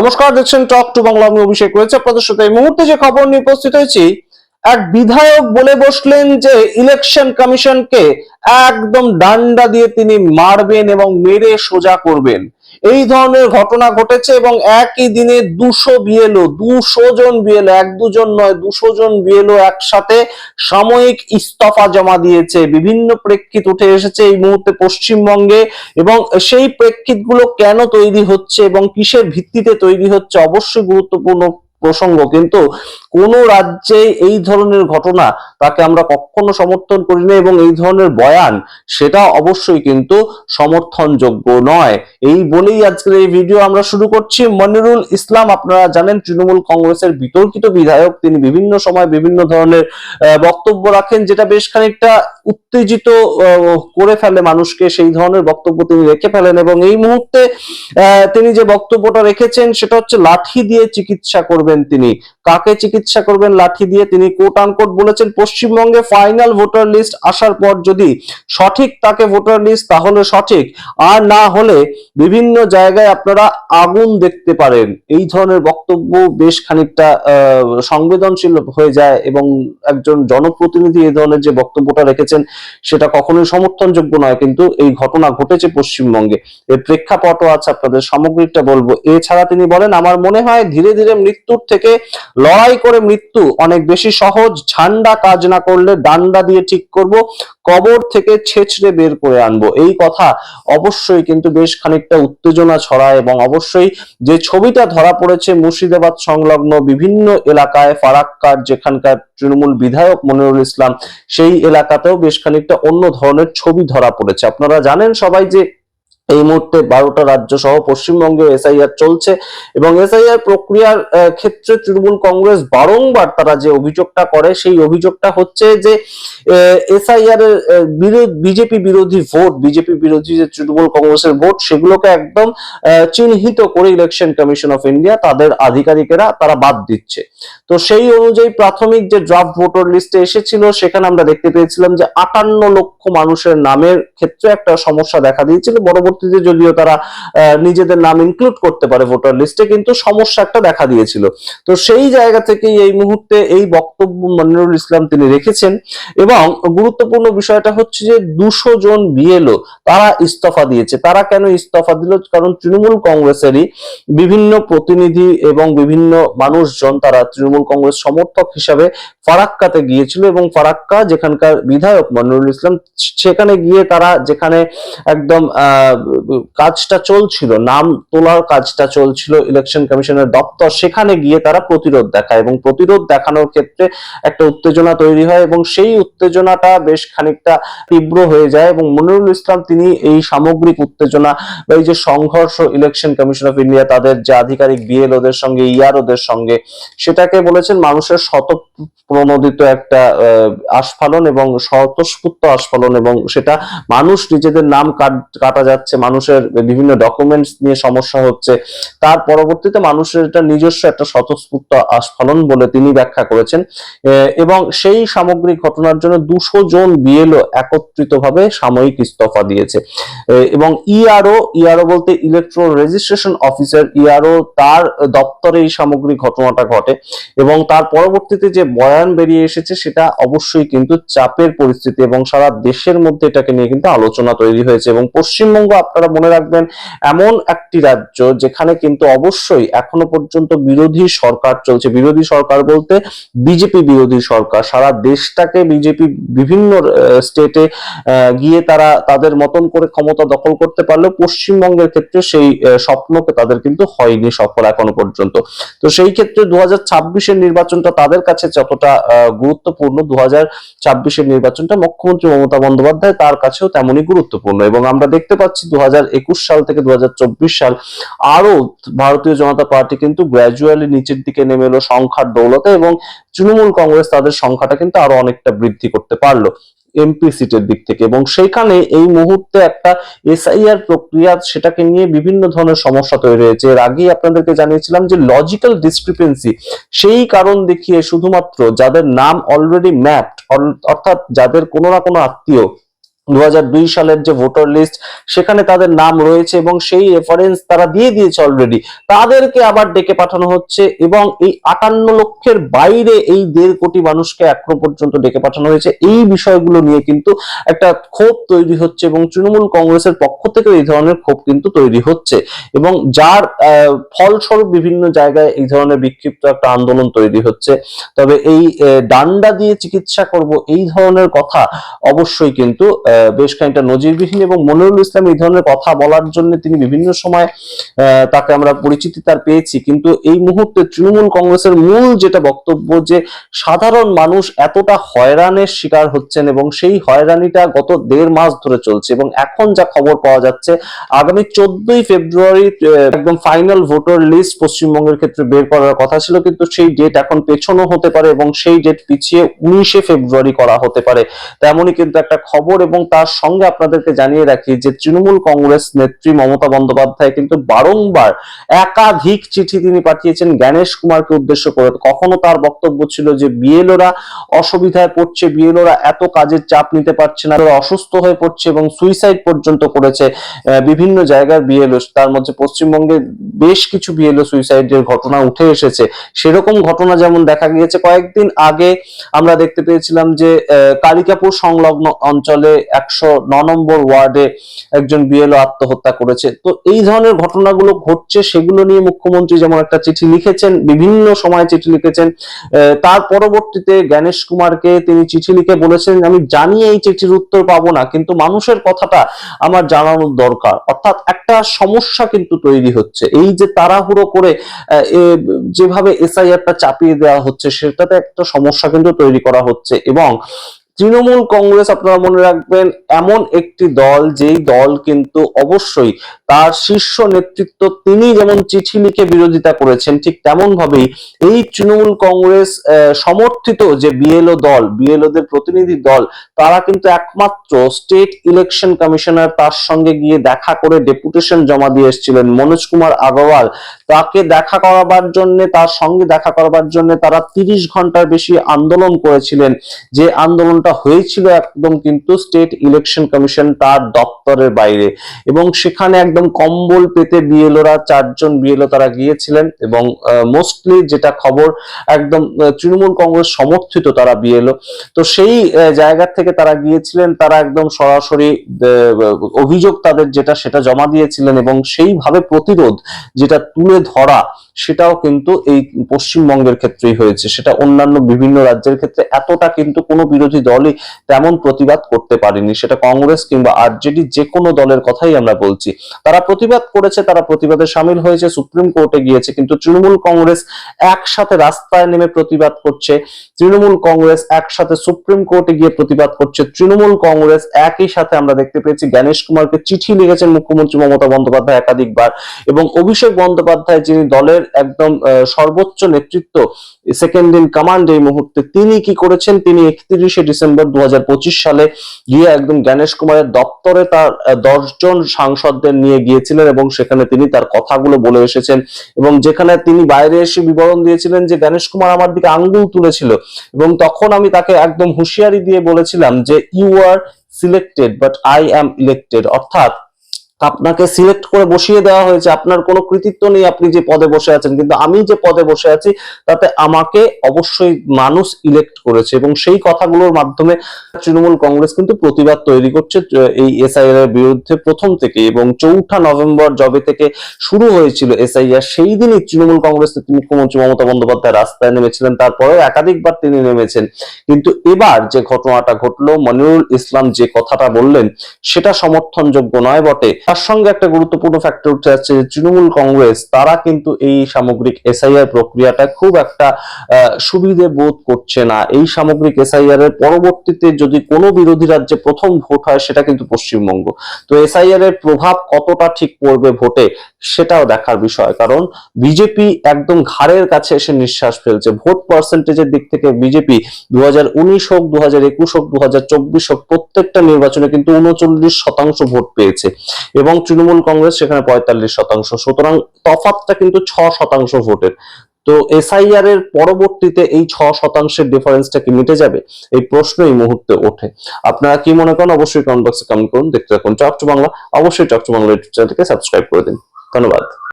নমস্কার, দেখছেন talk to Bangla. আমি অভিষেক রয়েছে আপনাদের সাথে। এই মুহূর্তে যে খবর নিয়ে উপস্থিত হয়েছি, এক বিধায়ক বলে বসলেন যে ইলেকশন কমিশনকে একদম ডান্ডা দিয়ে তিনি মারবেন এবং মেরে সোজা করবেন। এই ধরনের ঘটনা ঘটেছে এবং একই দিনে 200 জন বিএলও, এক দুজন নয়, 200 জন বিএলও একসাথে সাময়িক ইস্তফা জমা দিয়েছে। বিভিন্ন প্রেক্ষিত উঠে এসেছে এই মুহূর্তে পশ্চিমবঙ্গে, এবং সেই প্রেক্ষিতগুলো কেন তৈরি হচ্ছে এবং কিসের ভিত্তিতে তৈরি হচ্ছে অবশ্যই গুরুত্বপূর্ণ প্রসঙ্গ। কিন্তু কোন রাজ্যে এই ধরনের ঘটনা তাকে আমরা কখনো সমর্থন করি না, এবং এই ধরনের বয়ান সেটা অবশ্যই কিন্তু সমর্থনযোগ্য নয়। এই বলেই আজকের এই ভিডিও আমরা শুরু করছি। মনিরুল ইসলাম, আপনারা জানেন, তৃণমূল কংগ্রেসের বিতর্কিত বিধায়ক। তিনি বিভিন্ন সময় বিভিন্ন ধরনের বক্তব্য রাখেন, যেটা বেশ খানিকটা উত্তেজিত করে ফেলে মানুষকে। সেই ধরনের বক্তব্য তিনি রেখে ফেলেন, এবং এই মুহূর্তে তিনি যে বক্তব্যটা রেখেছেন সেটা হচ্ছে লাঠি দিয়ে চিকিৎসা করবেন তিনি। কাকে চিকিৎসা করবেন লাঠি দিয়ে? তিনি কোট আনকোট বলেছেন, পশ্চিমবঙ্গে ফাইনাল ভোটার লিস্ট আসার পর যদি সঠিক থাকে ভোটার লিস্ট তাহলে সঠিক, আর না হলে বিভিন্ন জায়গায় আপনারা আগুন দেখতে পারেন। এই ধরনের বক্তব্য বেশ খানিকটা সংবেদনশীল হয়ে যায়, এবং একজন জনপ্রতিনিধি এই ধরনের যে বক্তব্যটা রেখেছেন সেটা কখনোই সমর্থনযোগ্য নয়। কিন্তু এই ঘটনা ঘটেছে পশ্চিমবঙ্গে, এর প্রেক্ষাপটও আছে, আপনাদের সামগ্রিকটা বলবো। এছাড়া তিনি বলেন, আমার মনে হয় ধীরে ধীরে মৃত্যুর থেকে লড়াই করে মৃত্যু অনেক বেশি সহজ। ঝান্ডা কাজ না করলে ডান্ডা দিয়ে ঠিক করব, কবর থেকে ছেঁচড়ে বের করে আনবো। এই কথা অবশ্যই কিন্তু বেশ খানিকটা উত্তেজনা ছড়ায়, এবং অবশ্যই যে ছবিটা ধরা পড়েছে মুর্শিদাবাদ সংলগ্ন বিভিন্ন এলাকায়, ফারাক্কার যেখানকার তৃণমূল বিধায়ক মনিরুল ইসলাম, সেই এলাকাতেও বেশ খানিকটা অন্য ধরনের ছবি ধরা পড়েছে। আপনারা জানেন সবাই যে এই মুহূর্তে 12টা রাজ্য সহ পশ্চিমবঙ্গে এসআইআর চলছে, এবং এসআইআর প্রক্রিয়ার ক্ষেত্রে তৃণমূল কংগ্রেস বারংবার তারা যে অভিযোগটা করে, সেই অভিযোগটা হচ্ছে যে এসআইআর এর বিজেপি বিরোধী ভোট, বিজেপি বিরোধী যে তৃণমূল কংগ্রেসের ভোট, সেগুলোকে একদম চিহ্নিত করে ইলেকশন কমিশন অফ ইন্ডিয়া তাদের আধিকারিকেরা তারা বাদ দিচ্ছে। তো সেই অনুযায়ী প্রাথমিক যে ড্রাফট ভোটার লিস্টে এসেছিল, সেখানে আমরা দেখতে পেয়েছিলাম যে 58 লক্ষ মানুষের নামের ক্ষেত্রে একটা সমস্যা দেখা দিয়েছিল। পরবর্তীতে যদিও তারা নিজেদের নাম ইনক্লুড করতে পারে ভোটার লিস্টে, কিন্তু সমস্যা একটা দেখা দিয়েছিল। তো সেই জায়গা থেকেই এই মুহূর্তে এই বক্তব্য মনিরুল ইসলাম তিনি রেখেছেন। এবং গুরুত্বপূর্ণ বিষয়টা হচ্ছে যে 200 জন বিএলও তারা ইস্তফা দিয়েছে। তারা কেন ইস্তফা দিল? কারণ তৃণমূল কংগ্রেসেরই বিভিন্ন প্রতিনিধি এবং বিভিন্ন মানুষজন তারা তৃণমূল কংগ্রেস সমর্থক হিসাবে ফারাক্কাতে গিয়েছিল, এবং ফারাক্কা যেখানকার বিধায়ক মনিরুল ইসলাম, সেখানে গিয়ে তারা যেখানে একদম কাজটা চলছিল, নাম তোলার কাজটা চলছিল ইলেকশন কমিশনের দপ্তর, সেখানে গিয়ে তারা প্রতিরোধ দেখায়, এবং প্রতিরোধ দেখানোর ক্ষেত্রে একটা উত্তেজনা তৈরি হয়, এবং সেই উত্তেজনাটা বেশ খানিকটা তীব্র হয়ে যায়। এবং মনিরুল ইসলাম তিনি এই সামগ্রিক উত্তেজনা বা এই যে সংঘর্ষ ইলেকশন কমিশন অফ ইন্ডিয়া তাদের যে আধিকারিক বিএলওদের সঙ্গে, ইআরওদের সঙ্গে, সেটাকে বলেছেন মানুষের প্রণোদিত একটা আস্ফালন এবং স্বতঃস্ফূর্ত আস্ফালন, এবং সেটা মানুষ নিজেদের নাম কাটা যাচ্ছে, মানুষের বিভিন্ন ডকুমেন্টস নিয়ে সমস্যা হচ্ছে, তার পরবর্তীতে মানুষের এটা নিজস্ব একটা স্বতঃস্ফূর্ত আস্ফালন বলে তিনি ব্যাখ্যা করেছেন। এবং সেই সামগ্রিক ঘটনার জন্য 200 জন বিএলও একত্রিতভাবে সাময়িক ইস্তফা দিয়েছে। এবং ইআরও বলতে ইলেকট্রাল রেজিস্ট্রেশন অফিসার, ইআরও তার দপ্তরে এই সামগ্রিক ঘটনাটা ঘটে, এবং তার পরবর্তীতে যে বয়ান বেরিয়ে এসেছে সেটা অবশ্যই কিন্তু চাপের পরিস্থিতি, এবং সারা দেশের মধ্যে এটাকে নিয়ে কিন্তু আলোচনা তৈরি হয়েছে। এবং পশ্চিমবঙ্গ, আপনারা মনে রাখবেন, এমন একটি রাজ্য যেখানে কিন্তু অবশ্যই এখনো পর্যন্ত বিরোধী সরকার চলছে। বিরোধী সরকার বলতে বিজেপি বিরোধী সরকার। সারা দেশটাকে বিজেপি বিভিন্ন স্টেটে গিয়ে তারা তাদের মতন করে ক্ষমতা দখল করতে পারলেও পশ্চিমবঙ্গের ক্ষেত্রে সেই স্বপ্নকে তাদের কিন্তু হয়নি সফল এখনো পর্যন্ত। তো সেই ক্ষেত্রে 2026-এর নির্বাচনটা তাদের কাছে যতটা গুরুত্বপূর্ণ, 2026-এর নির্বাচনটা মুখ্যমন্ত্রী মমতা বন্দ্যোপাধ্যায় তার কাছেও তেমনই গুরুত্বপূর্ণ। এবং আমরা দেখতে পাচ্ছি 2021 সাল থেকে 2024 সাল আরো ভারতীয় জনতা পার্টি কিন্তু গ্র্যাজুয়ালি নিচের দিকে নেমে এলো সংখ্যার দৌলতে, এবং তৃণমূল কংগ্রেস তাদের সংখ্যাটা কিন্তু আরো অনেকটা বৃদ্ধি করতে পারলো এমপি সিটের দিক থেকে। এবং সেইখানে এই মুহূর্তে একটা এসআইআর প্রক্রিয়া, সেটাকে নিয়ে বিভিন্ন ধরনের সমস্যা তৈরি হয়েছে। এর আগেই আপনাদেরকে জানিয়েছিলাম যে লজিক্যাল ডিসক্রিপেন্সি, সেই কারণ দেখিয়ে শুধুমাত্র যাদের নাম অলরেডি ম্যাপড, অর্থাৎ যাদের কোনো না কোনো আত্মীয় 2002 সালের যে ভোটার লিস্ট, সেখানে তাদের নাম রয়েছে এবং সেই রেফারেন্স তারা দিয়ে দিয়েছে অলরেডি, তাদেরকে আবার ডেকে পাঠানো হচ্ছে এবং এই 58 লক্ষের বাইরে এই 1.5 কোটি মানুষকে এখনো পর্যন্ত ডেকে পাঠানো হয়েছে। এই বিষয়গুলো নিয়ে কিন্তু একটা ক্ষোভ তৈরি হচ্ছে এবং তৃণমূল কংগ্রেসের পক্ষ থেকে এই ধরনের ক্ষোভ কিন্তু তৈরি হচ্ছে এবং যার ফলস্বরূপ বিভিন্ন জায়গায় এই ধরনের বিক্ষিপ্ত একটা আন্দোলন তৈরি হচ্ছে। তবে এই ডান্ডা দিয়ে চিকিৎসা করব এই ধরনের কথা অবশ্যই কিন্তু বেশ খানিকটা নজিরবিহীন, এবং মনিরুল ইসলাম এই ধরনের কথা বলার জন্য তিনি বিভিন্ন সময় তাকে আমরা পরিচিতি তার পেয়েছি, কিন্তু এই মুহূর্তে তৃণমূল কংগ্রেসের মূল যেটা বক্তব্য যে সাধারণ মানুষ এতটা হয়রানের শিকার হচ্ছেন এবং সেই হয়রানিটা গত 1.5 মাস ধরে চলছে এবং এখন যা খবর পাওয়া যাচ্ছে আগামী 14ই ফেব্রুয়ারি একদম ফাইনাল ভোটার লিস্ট পশ্চিমবঙ্গের ক্ষেত্রে বের করার কথা ছিল, কিন্তু সেই ডেট এখন পেছনো হতে পারে এবং সেই ডেট পিছিয়ে 19শে ফেব্রুয়ারি করা হতে পারে, তেমনই কিন্তু একটা খবর। এবং তার সঙ্গে আপনাদেরকে জানিয়ে রাখি যে তৃণমূল কংগ্রেস নেত্রী মমতা বন্দ্যোপাধ্যায় কিন্তু বারংবার একাধিক চিঠি তিনি পাঠিয়েছেন জ্ঞানেশ কুমারকে উদ্দেশ্য করে। কখনো তার বক্তব্য ছিল যে বিএলওরা অসুবিধায় পড়ছে, বিএলওরা এত কাজের চাপ নিতে পারছে না, অসুস্থ হয়ে পড়ছে এবং সুইসাইড পর্যন্ত করেছে বিভিন্ন জায়গার বিএলও, তার মধ্যে পশ্চিমবঙ্গে বেশ কিছু বিএলও সুইসাইডের ঘটনা উঠে এসেছে। সেরকম ঘটনা যেমন দেখা গিয়েছে কয়েকদিন আগে আমরা দেখতে পেয়েছিলাম যে কালিকাপুর সংলগ্ন অঞ্চলে 109 নম্বর ওয়ার্ডে একজন বিএলও আত্মহত্যা করেছে। তো এই ধরনের ঘটনাগুলো ঘটছে, সেগুলো নিয়ে মুখ্যমন্ত্রী যেমন একটা চিঠি লিখেছেন, বিভিন্ন সময় চিঠি লিখেছেন, তার পরবর্তীতে জ্ঞানেশ কুমারকে তিনি চিঠি লিখে বলেছেন আমি জানি এই চিঠির উত্তর পাবো না, কিন্তু মানুষের কথাটা আমার জানানোর দরকার। অর্থাৎ একটা সমস্যা কিন্তু তৈরি হচ্ছে, এই যে তাড়াহুড়ো করে যেভাবে এসআইআরটা চাপিয়ে দেওয়া হচ্ছে সেটাতে একটা সমস্যা কিন্তু তৈরি করা হচ্ছে। এবং তৃণমূল কংগ্রেস আপনারা মনে রাখবেন এমন একটি দল যেই দল কিন্তু অবশ্যই তার শীর্ষ নেতৃত্ব তিনি যেমন চিঠি লিখে বিরোধিতা করেছেন, ঠিক তেমন ভাবেই এই তৃণমূল কংগ্রেস সমর্থিত যে বিএলও দল, বিএলওদের প্রতিনিধি দল, তারা কিন্তু একমাত্র স্টেট ইলেকশন কমিশনার তার সঙ্গে গিয়ে দেখা করে ডেপুটেশন জমা দিয়ে এসেছিলেন মনোজ কুমার আগরওয়াল, তাকে দেখা করাবার জন্য, তার সঙ্গে দেখা করবার জন্য তারা 30 ঘন্টার বেশি আন্দোলন করেছিলেন, যে আন্দোলনটা হয়েছিল একদম কিন্তু স্টেট ইলেকশন কমিশন তার দপ্তরের বাইরে, এবং সেখানে একদম কম্বল পেতে বিএলওরা 4 জন বিএলও তারা গিয়েছিলেন এবং মোস্টলি যেটা খবর একদম তৃণমূল কংগ্রেস সমর্থিত তারা বিএলও। তো সেই জায়গা থেকে তারা গিয়েছিলেন, তারা একদম সরাসরি অভিযোগ তাদের যেটা সেটা জমা দিয়েছিলেন এবং সেইভাবে প্রতিরোধ যেটা তুলে ধরা সেটাও কিন্তু এই পশ্চিমবঙ্গের ক্ষেত্রেই হয়েছে, সেটা অন্যান্য বিভিন্ন রাজ্যের ক্ষেত্রে এতটা কিন্তু কোনো বিরোধী দলই তেমন প্রতিবাদ করতে পারেনি, সেটা কংগ্রেস কিংবা আরজেডি যে কোনো দলের কথাই আমরা বলছি। তারা প্রতিবাদ করেছে, তারা প্রতিবাদে সামিল হয়েছে, সুপ্রিম কোর্টে গিয়েছে, কিন্তু তৃণমূল কংগ্রেস একসাথে রাস্তায় নেমে প্রতিবাদ করছে, তৃণমূল কংগ্রেস একসাথে সুপ্রিম কোর্টে গিয়ে প্রতিবাদ করছে, তৃণমূল কংগ্রেস একই সাথে আমরা দেখতে পেয়েছি জ্ঞানেশ কুমারকে চিঠি লিখেছেন মুখ্যমন্ত্রী মমতা বন্দ্যোপাধ্যায় একাধিকবার, এবং অভিষেক বন্দ্যোপাধ্যায় যিনি দলের একদম সর্বোচ্চ নেতৃত্ব, সেকেন্ড ইন কমান্ড এই মুহূর্তে, তিনি কি করেছেন, তিনি 31শে ডিসেম্বর 2025 সালে গিয়ে একদম জ্ঞানেশ কুমারের দপ্তরে তার 10 জন সাংসদদের নিয়ে গিয়েছিলেন এবং সেখানে তিনি তার কথাগুলো বলে এসেছেন, এবং যেখানে তিনি বাইরে এসে বিবরণ দিয়েছিলেন যে জ্ঞানেশ কুমার আমার দিকে আঙ্গুল তুলেছিল এবং তখন আমি তাকে একদম হুঁশিয়ারি দিয়ে বলেছিলাম যে you are selected but I am elected, অর্থাৎ আপনাকে সিলেক্ট করে বসিয়ে দেওয়া হয়েছে, আপনার কোনো কৃতিত্ব নেই আপনি যে পদে বসে আছেন, কিন্তু আমি যে পদে বসে আছি তাতে আমাকে অবশ্যই মানুষ ইলেক্ট করেছে। এবং সেই কথাগুলোর মাধ্যমে তৃণমূল কংগ্রেস কিন্তু প্রতিবাদ তৈরি করছে এই এসআইআর এর বিরুদ্ধে প্রথম থেকে, এবং 4 নভেম্বর যবে থেকে শুরু হয়েছিল এসআইআর সেই দিনই তৃণমূল কংগ্রেস মুখ্যমন্ত্রী মমতা বন্দ্যোপাধ্যায় রাস্তায় নেমেছিলেন, তারপরেও একাধিকবার তিনি নেমেছেন। কিন্তু এবার যে ঘটনাটা ঘটলো, মনিরুল ইসলাম যে কথাটা বললেন সেটা সমর্থনযোগ্য নয় বটে, তার সঙ্গে একটা গুরুত্বপূর্ণ ফ্যাক্টর উঠে আসছে যে তৃণমূল কংগ্রেস তারা কিন্তু এই সামগ্রিক এসআইআর প্রক্রিয়াটা খুব একটা সুবিধে বোধ করছে না। এই সামগ্রিক এসআইআর এর পরবর্তীতে যদি কোনো বিরোধী রাজ্যে প্রথম ভোট হয় সেটা কিন্তু পশ্চিমবঙ্গ, তো এসআইআর এর প্রভাব কতটা ঠিক পড়বে ভোটে সেটাও দেখার বিষয়, কারণ বিজেপি একদম ঘাড়ের কাছে এসে নিঃশ্বাস ফেলছে। ভোট পার্সেন্টেজের দিক থেকে বিজেপি 2019 হোক, 2021 হোক, 2024 হোক, প্রত্যেকটা নির্বাচনে কিন্তু 39% ভোট পেয়েছে এবং তৃণমূল কংগ্রেস সেখানে 45%, সুতরাং তফাৎটা কিন্তু 6% ভোটের। তো এসআইআর এর পরবর্তীতে এই 6% ডিফারেন্সটা কি মিটে যাবে, এই প্রশ্ন এই মুহূর্তে ওঠে। আপনারা কি মনে করেন অবশ্যই কমেন্ট বক্সে কমেন্ট করুন। দেখতে থাকুন টক টু বাংলা, অবশ্যই টক টু বাংলা ইউটিউব চ্যানেলটিকে সাবস্ক্রাইব করে দিন। ধন্যবাদ।